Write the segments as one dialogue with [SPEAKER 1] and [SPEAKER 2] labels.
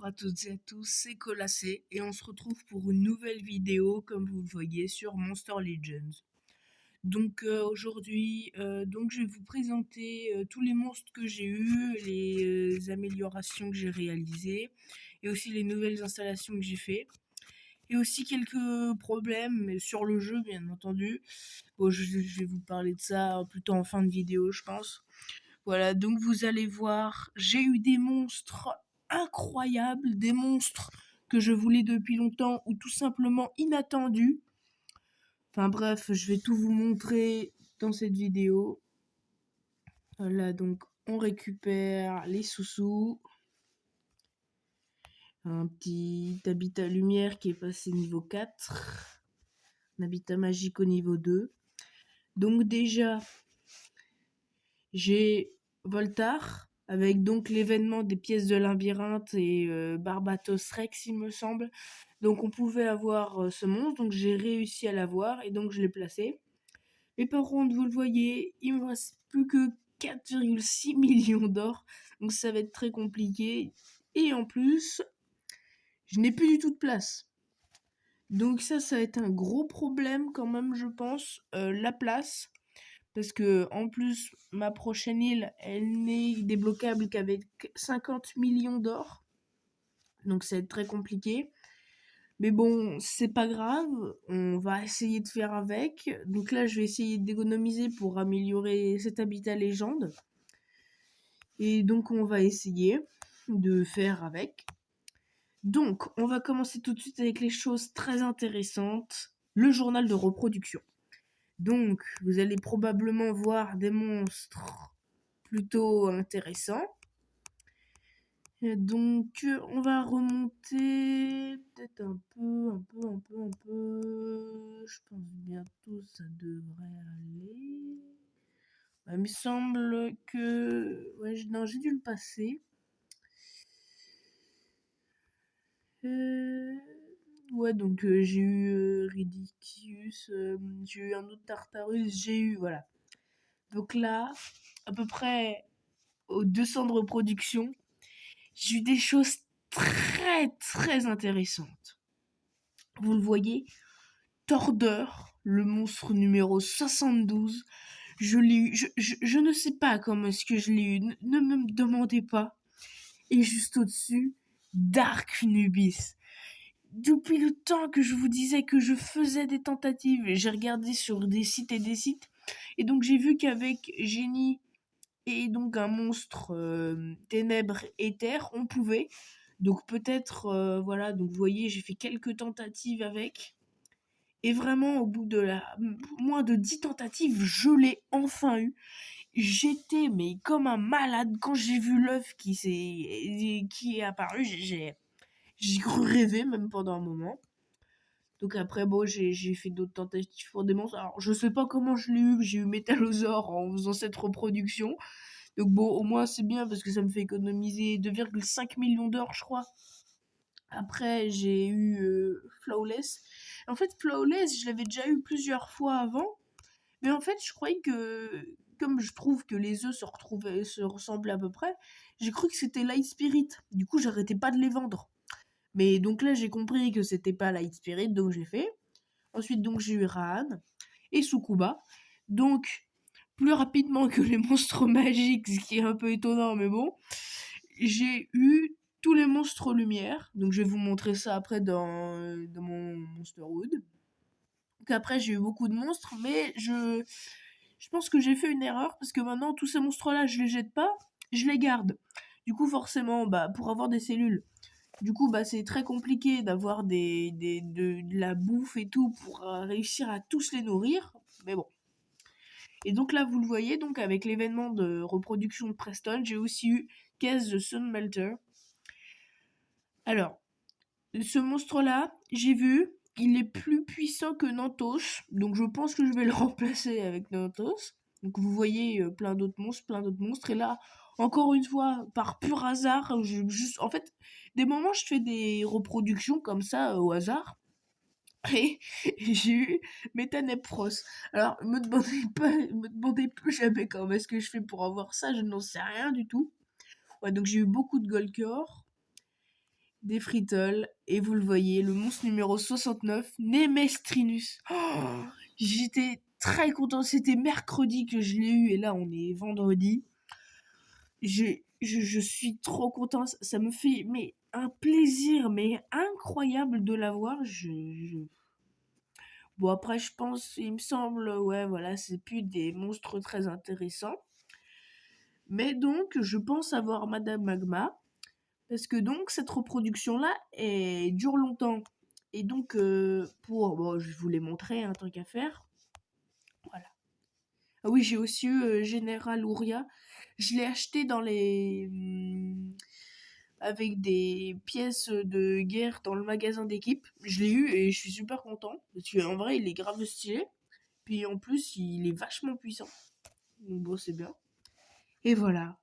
[SPEAKER 1] à toutes et à tous, c'est Colacé et on se retrouve pour une nouvelle vidéo comme vous le voyez sur Monster Legends. Donc aujourd'hui, je vais vous présenter tous les monstres que j'ai eus, les améliorations que j'ai réalisées et aussi les nouvelles installations que j'ai fait. Et aussi quelques problèmes sur le jeu bien entendu. Bon, je vais vous parler de ça plutôt en fin de vidéo je pense. Voilà, donc vous allez voir, j'ai eu des monstres incroyables, des monstres que je voulais depuis longtemps ou tout simplement inattendus. Enfin bref, je vais tout vous montrer dans cette vidéo. Voilà, donc on récupère les sous-sous. Un petit habitat lumière qui est passé niveau 4. Un habitat magique au niveau 2. Donc déjà, j'ai Voltar, avec donc l'événement des pièces de labyrinthe et Barbatos Rex, il me semble. Donc on pouvait avoir ce monstre, donc j'ai réussi à l'avoir et donc je l'ai placé. Mais par contre, vous le voyez, il me reste plus que 4,6 millions d'or, donc ça va être très compliqué. Et en plus, je n'ai plus du tout de place. Donc ça va être un gros problème quand même, je pense, la place. Parce que en plus, ma prochaine île, elle n'est débloquable qu'avec 50 millions d'or. Donc ça va être très compliqué. Mais bon, c'est pas grave. On va essayer de faire avec. Donc là, je vais essayer d'économiser pour améliorer cet habitat légende. Et donc on va essayer de faire avec. Donc, on va commencer tout de suite avec les choses très intéressantes. Le journal de reproduction. Donc, vous allez probablement voir des monstres plutôt intéressants. Et donc, on va remonter peut-être un peu. Je pense bientôt ça devrait aller. Bah, il me semble que... Ouais, non, j'ai dû le passer. Ouais, donc j'ai eu Ridicus, j'ai eu un autre Tartarus, j'ai eu... Voilà. Donc là, à peu près aux 200 de reproduction, j'ai eu des choses très intéressantes. Vous le voyez, Tordeur, le monstre numéro 72, je l'ai eu, je ne sais pas comment est-ce que je l'ai eu, ne me demandez pas. Et juste au-dessus, Dark Nubis. Depuis le temps que je vous disais que je faisais des tentatives, j'ai regardé sur des sites et des sites, et donc j'ai vu qu'avec Génie et donc un monstre ténèbres éther, on pouvait. Donc peut-être, voilà, donc vous voyez, j'ai fait quelques tentatives avec. Et vraiment, au bout de moins de 10 tentatives, je l'ai enfin eu. J'étais mais comme un malade quand j'ai vu l'œuf qui est apparu. J'ai cru rêver même pendant un moment. Donc après, bon, j'ai fait d'autres tentatives pour des monstres. Alors, je sais pas comment je l'ai eu. J'ai eu Métallosaure en faisant cette reproduction. Donc bon, au moins c'est bien parce que ça me fait économiser 2,5 millions d'or, je crois. Après, j'ai eu Flawless. En fait, Flawless, je l'avais déjà eu plusieurs fois avant. Mais en fait, je croyais que, comme je trouve que les œufs se ressemblaient à peu près, j'ai cru que c'était Light Spirit. Du coup, j'arrêtais pas de les vendre. Mais donc là, j'ai compris que c'était pas Light Spirit, donc j'ai fait. Ensuite, donc j'ai eu Raan et Sukuba. Donc, plus rapidement que les monstres magiques, ce qui est un peu étonnant, mais bon. J'ai eu tous les monstres lumière. Donc je vais vous montrer ça après dans mon Monsterwood. Donc après, j'ai eu beaucoup de monstres, mais je pense que j'ai fait une erreur parce que maintenant, tous ces monstres-là, je les jette pas, je les garde. Du coup, forcément, bah, pour avoir des cellules, du coup, bah, c'est très compliqué d'avoir de la bouffe et tout pour réussir à tous les nourrir. Mais bon. Et donc là, vous le voyez, donc avec l'événement de reproduction de Preston, j'ai aussi eu Caisse de Sunmelter. Alors, ce monstre-là, j'ai vu, il est plus puissant que Nantos, donc je pense que je vais le remplacer avec Nantos. Donc vous voyez plein d'autres monstres, et là, encore une fois, par pur hasard, en fait, des moments, je fais des reproductions comme ça, au hasard, et j'ai eu Métanepros. Alors, me demandez plus jamais comment est-ce que je fais pour avoir ça, je n'en sais rien du tout. Ouais, donc j'ai eu beaucoup de Golcor. des Frittles, et vous le voyez, le monstre numéro 69, Nemestrinus. Oh, j'étais très content, c'était mercredi que je l'ai eu, et là on est vendredi. Je suis trop content, ça me fait mais un plaisir mais incroyable de l'avoir. Bon après je pense, il me semble, ouais voilà, c'est plus des monstres très intéressants. Mais donc je pense avoir Madame Magma, parce que donc cette reproduction-là dure longtemps. Et donc bon, je vous l'ai montré, un truc à faire. Voilà. Ah oui, j'ai aussi eu Général Ouria. Je l'ai acheté dans les avec des pièces de guerre dans le magasin d'équipe. Je l'ai eu et je suis super content parce qu'en vrai, il est grave stylé. Puis en plus, il est vachement puissant. Donc bon, c'est bien. Et voilà.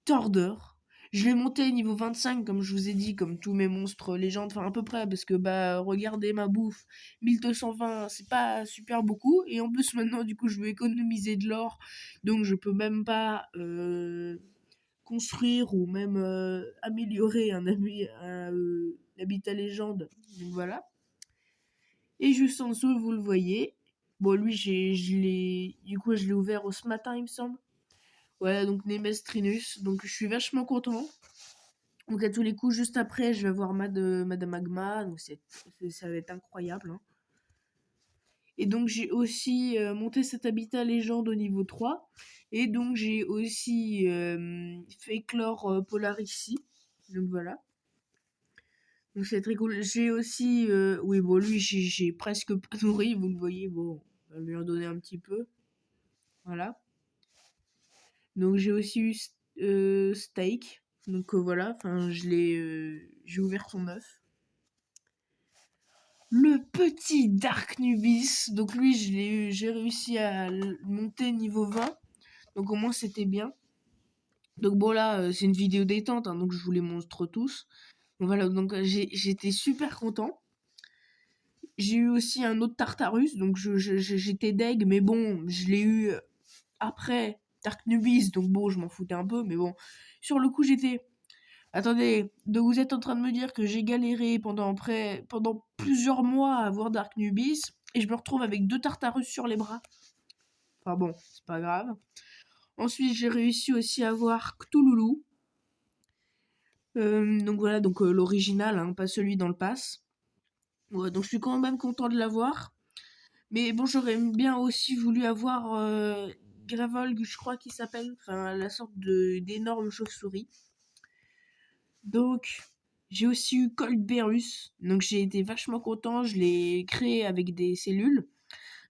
[SPEAKER 1] Torder. Je l'ai monté niveau 25, comme je vous ai dit, comme tous mes monstres légendes, enfin à peu près, parce que bah regardez ma bouffe, 1220, c'est pas super beaucoup, et en plus maintenant du coup je veux économiser de l'or, donc je peux même pas construire ou même améliorer un habitat légende, donc voilà. Et juste en dessous, vous le voyez, bon lui je l'ai ouvert ce matin il me semble. Voilà, donc Nemestrinus, donc je suis vachement content. Donc à tous les coups, juste après, je vais voir Madame Magma, donc ça va être incroyable. Hein. Et donc j'ai aussi monté cet habitat légende au niveau 3. Et donc j'ai aussi fait éclore Polarici. Donc voilà. Donc c'est très cool. J'ai aussi... oui, bon, lui, j'ai presque pas nourri, vous le voyez. Bon, on va lui en donner un petit peu. Voilà. Donc j'ai aussi eu Steak. Donc voilà, enfin j'ai ouvert son œuf. Le petit Dark Nubis, donc lui j'ai réussi à le monter niveau 20, donc au moins c'était bien. Donc bon là c'est une vidéo détente, hein, donc je vous les montre tous. Donc voilà, donc j'étais super content. J'ai eu aussi un autre Tartarus, donc j'étais deg, mais bon, je l'ai eu après Dark Nubis, donc bon, je m'en foutais un peu, mais bon, sur le coup j'étais... Attendez, donc vous êtes en train de me dire que j'ai galéré pendant plusieurs mois à avoir Dark Nubis, et je me retrouve avec 2 Tartarus sur les bras. Enfin bon, c'est pas grave. Ensuite, j'ai réussi aussi à avoir Cthulhu. Donc voilà, donc l'original, hein, pas celui dans le pass. Ouais, donc je suis quand même content de l'avoir. Mais bon, j'aurais bien aussi voulu avoir Gravolg, je crois qu'il s'appelle. Enfin, la sorte d'énorme chauve-souris. Donc, j'ai aussi eu Coldberus. Donc, j'ai été vachement content. Je l'ai créé avec des cellules.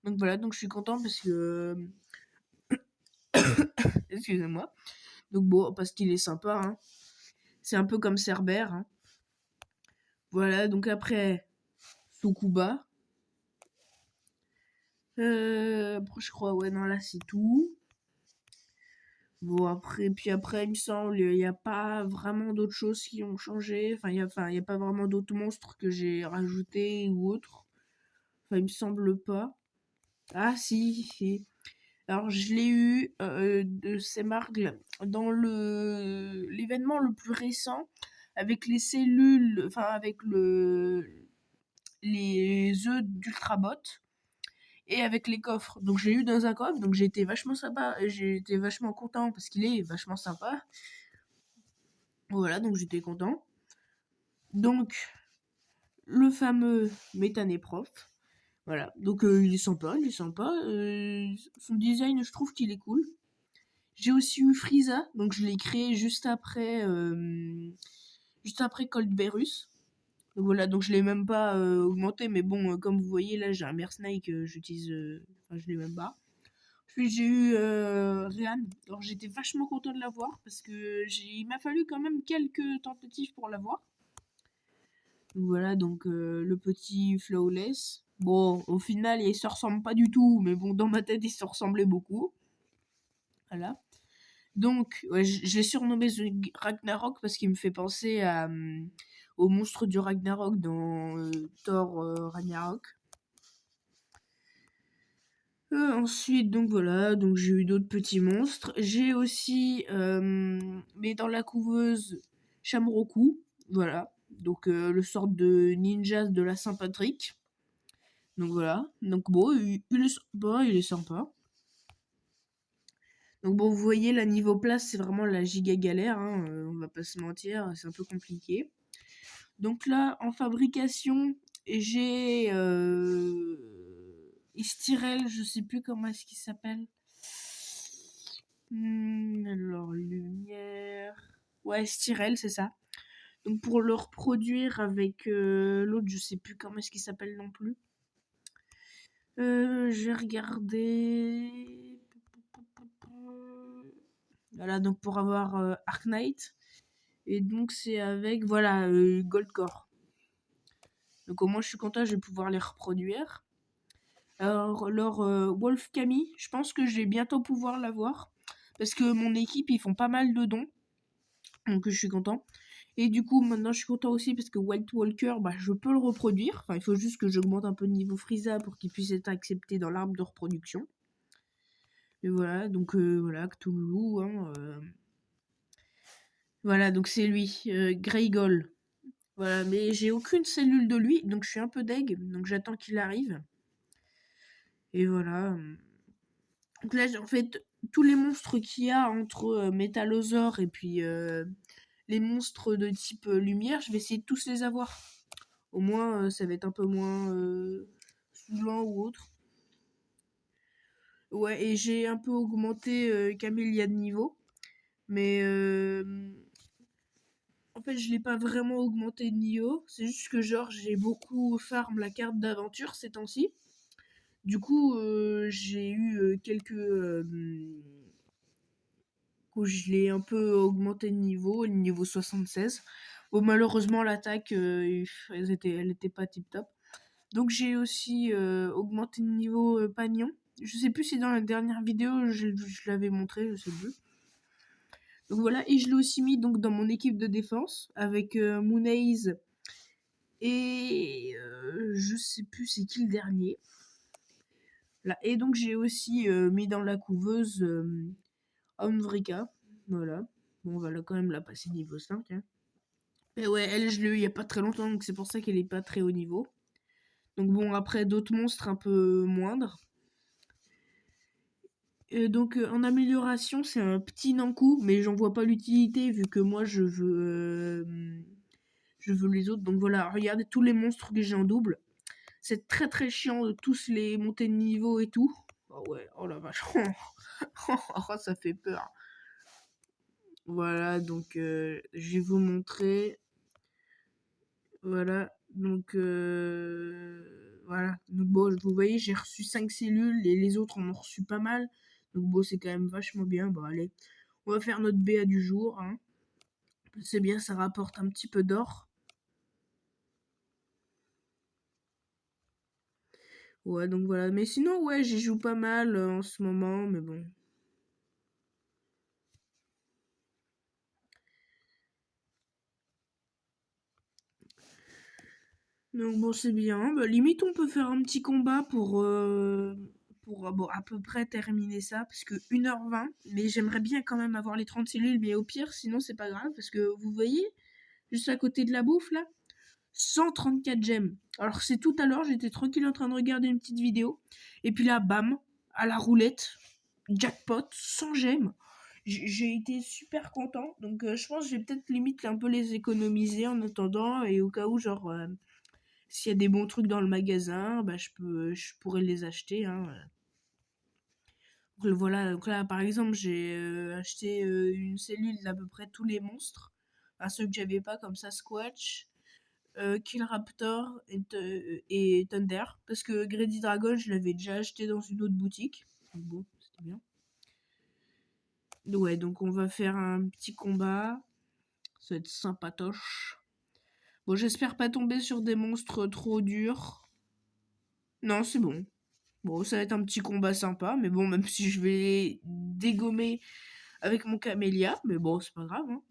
[SPEAKER 1] Donc voilà, donc je suis content parce que... Excusez-moi. Donc bon, parce qu'il est sympa. Hein. C'est un peu comme Cerbère. Hein. Voilà, donc après, Sukuba. Après, je crois, ouais, non, là, c'est tout. Bon, après, il me semble, il n'y a pas vraiment d'autres choses qui ont changé. Enfin, il y a pas vraiment d'autres monstres que j'ai rajoutés ou autres. Enfin, il me semble pas. Ah, si. Alors, je l'ai eu de ces margles dans l'événement le plus récent, avec les cellules, enfin, avec les œufs d'Ultrabot. Et avec les coffres. Donc je l'ai eu dans un coffre, donc j'ai été vachement sympa, j'ai été vachement content parce qu'il est vachement sympa. Voilà, donc j'étais content. Donc le fameux Métanéprof. Voilà, donc il est sympa, son design, je trouve qu'il est cool. J'ai aussi eu Frieza, donc je l'ai créé juste après Coldberus. Donc voilà, donc je l'ai même pas augmenté, mais bon, comme vous voyez là, j'ai un Mersnake, j'utilise, enfin je l'ai même pas. Puis j'ai eu Réan. Alors j'étais vachement content de l'avoir parce que il m'a fallu quand même quelques tentatives pour l'avoir. Donc voilà, donc le petit Flawless. Bon, au final, il se ressemble pas du tout, mais bon, dans ma tête, il se ressemblait beaucoup. Voilà. Donc, ouais, je l'ai surnommé The Ragnarok parce qu'il me fait penser au monstre du Ragnarok dans Thor Ragnarok. Ensuite, donc voilà, donc j'ai eu d'autres petits monstres. J'ai aussi, mais dans la couveuse, Shamroku, voilà. Donc le sort de ninja de la Saint-Patrick. Donc voilà. Donc bon, il est sympa. Donc bon, vous voyez, la niveau place, c'est vraiment la giga galère, hein, on va pas se mentir, c'est un peu compliqué. Donc là, en fabrication, j'ai Styrel, je sais plus comment est-ce qu'il s'appelle. Alors, lumière... Ouais, Styrel, c'est ça. Donc pour le reproduire avec l'autre, je sais plus comment est-ce qu'il s'appelle non plus. J'ai regardé... Voilà, donc pour avoir Arc Knight. Et donc c'est avec, voilà, Goldcore. Donc au moins je suis content, je vais pouvoir les reproduire. Alors Wolf Camille, je pense que je vais bientôt pouvoir l'avoir. Parce que mon équipe, ils font pas mal de dons. Donc je suis content. Et du coup, maintenant je suis content aussi parce que White Walker, bah, je peux le reproduire. Enfin, il faut juste que j'augmente un peu le niveau Frieza pour qu'il puisse être accepté dans l'arbre de reproduction. Et voilà, donc voilà, Cthulhu, hein, voilà, donc c'est lui, Greygol. Voilà, mais j'ai aucune cellule de lui, donc je suis un peu deg, donc j'attends qu'il arrive. Et voilà. Donc là, en fait, tous les monstres qu'il y a entre Métallosaure et puis les monstres de type lumière, je vais essayer de tous les avoir. Au moins, ça va être un peu moins saoulant ou autre. Ouais, et j'ai un peu augmenté Camélia de niveau. Mais en fait, je l'ai pas vraiment augmenté de niveau. C'est juste que genre, j'ai beaucoup farm la carte d'aventure ces temps-ci. Du coup, j'ai eu quelques... où je l'ai un peu augmenté de niveau, le niveau 76. Bon, malheureusement, l'attaque, elle était pas tip top. Donc j'ai aussi augmenté de niveau Pagnon. Je sais plus si dans la dernière vidéo je l'avais montré, je sais plus. Donc voilà, et je l'ai aussi mis donc dans mon équipe de défense avec Moonhaze et je sais plus c'est qui le dernier. Là, et donc j'ai aussi mis dans la couveuse Omvrika. Voilà. Bon, on va quand même la passer niveau 5. Hein. Mais ouais, elle, je l'ai eu il y a pas très longtemps, donc c'est pour ça qu'elle est pas très haut niveau. Donc bon, après, d'autres monstres un peu moindres. Donc en amélioration, c'est un petit Nankou, mais j'en vois pas l'utilité vu que moi je veux les autres. Donc voilà, regardez tous les monstres que j'ai en double. C'est très très chiant de tous les monter de niveau et tout. Oh ouais, oh la vache. Oh, ça fait peur. Voilà, donc je vais vous montrer. Voilà, donc voilà. Donc bon, vous voyez, j'ai reçu 5 cellules et les autres en ont reçu pas mal. Donc bon, c'est quand même vachement bien. Bon, allez, on va faire notre BA du jour. Hein. C'est bien, ça rapporte un petit peu d'or. Ouais, donc voilà. Mais sinon, ouais, j'y joue pas mal en ce moment, mais bon. Donc bon, c'est bien. Bah, limite, on peut faire un petit combat pour bon, à peu près terminer ça, parce que 1h20, mais j'aimerais bien quand même avoir les 30 cellules, mais au pire, sinon c'est pas grave, parce que vous voyez, juste à côté de la bouffe, là, 134 gemmes. Alors c'est tout à l'heure, j'étais tranquille en train de regarder une petite vidéo, et puis là, bam, à la roulette, jackpot, 100 gemmes. J'ai été super content, donc je pense que je vais peut-être limite un peu les économiser en attendant, et au cas où, genre... s'il y a des bons trucs dans le magasin, bah, je pourrais les acheter. Hein. Donc, voilà, donc là, par exemple, j'ai acheté une cellule d'à peu près tous les monstres. Enfin, ceux que j'avais pas, comme ça, Squatch, Killraptor et Thunder. Parce que Greedy Dragon, je l'avais déjà acheté dans une autre boutique. Donc bon, c'était bien. Ouais, donc on va faire un petit combat. Ça va être sympatoche. Bon, j'espère pas tomber sur des monstres trop durs. Non, c'est bon. Bon, ça va être un petit combat sympa, mais bon, même si je vais dégommer avec mon camélia, mais bon, c'est pas grave. Hein.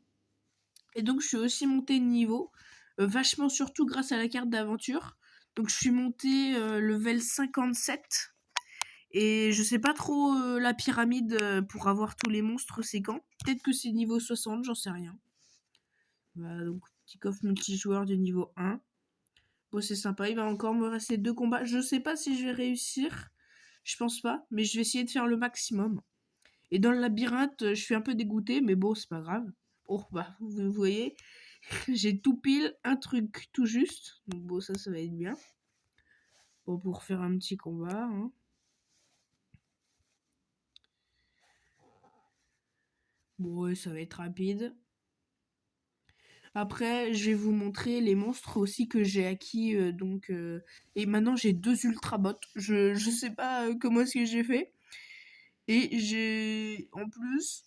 [SPEAKER 1] Et donc, je suis aussi monté de niveau, vachement surtout grâce à la carte d'aventure. Donc, je suis monté level 57. Et je sais pas trop la pyramide pour avoir tous les monstres, c'est quand. Peut-être que c'est niveau 60, j'en sais rien. Voilà, donc Petit coffre multijoueur de niveau 1. Bon, c'est sympa. Il va encore me rester 2 combats. Je sais pas si je vais réussir. Je pense pas. Mais je vais essayer de faire le maximum. Et dans le labyrinthe, je suis un peu dégoûtée. Mais bon, c'est pas grave. Oh, bah, vous voyez. J'ai tout pile. Un truc tout juste. Donc bon, ça va être bien. Bon, pour faire un petit combat. Hein. Bon, ouais, ça va être rapide. Après, je vais vous montrer les monstres aussi que j'ai acquis. Et maintenant, j'ai 2 ultra bots. Je sais pas comment est-ce que j'ai fait. Et j'ai... En plus,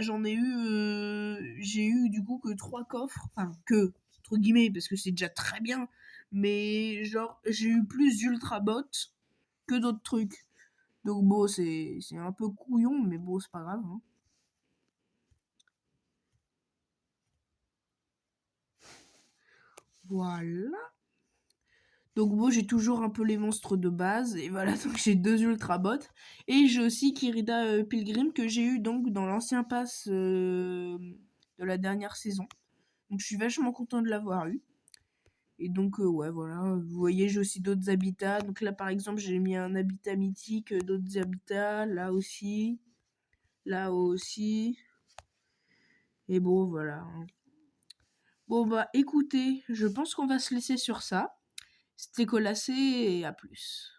[SPEAKER 1] j'en ai eu... j'ai eu du coup que 3 coffres. Enfin, que, entre guillemets, parce que c'est déjà très bien. Mais genre, j'ai eu plus d'ultra bots que d'autres trucs. Donc bon, c'est un peu couillon, mais bon, c'est pas grave. Hein. Voilà. Donc bon, j'ai toujours un peu les monstres de base. Et voilà, donc j'ai 2 ultra bots. Et j'ai aussi Kirida Pilgrim que j'ai eu donc dans l'ancien pass de la dernière saison. Donc je suis vachement content de l'avoir eu. Et donc ouais, voilà. Vous voyez, j'ai aussi d'autres habitats. Donc là, par exemple, j'ai mis un habitat mythique, d'autres habitats. Là aussi. Là aussi. Et bon, voilà. Hein. Bon bah écoutez, je pense qu'on va se laisser sur ça. C'était Colassé et à plus.